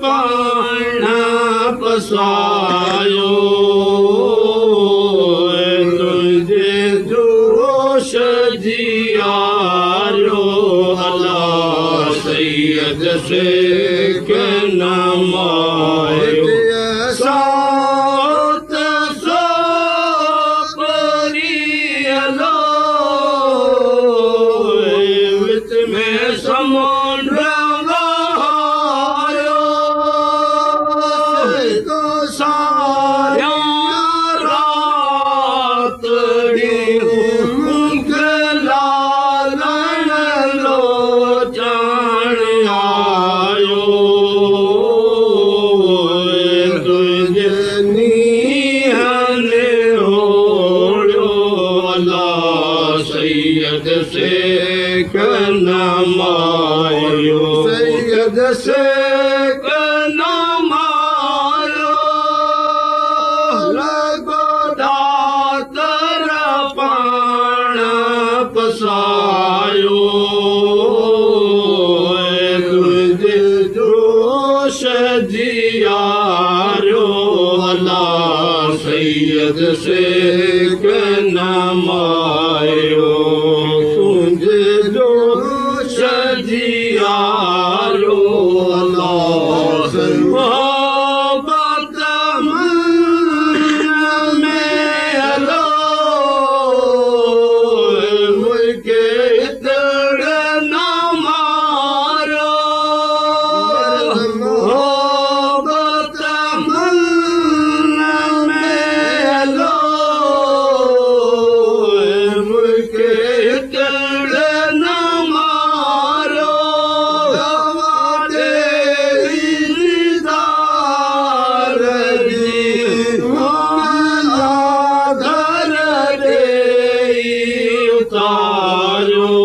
पाण पसायो तुझे जोश जियारो अल्लाह सैयद से के नमायो सैयद से नमायो सैयद से नमायो लगो दातर पाण पसायो तुझे जोश जियारो अल्लाह सैयद से नमायो तुझे जोश जियारो अल्लाह मोहब्बत में अलो मुझके इतने न मारो मोहब्बत में अलो उतारो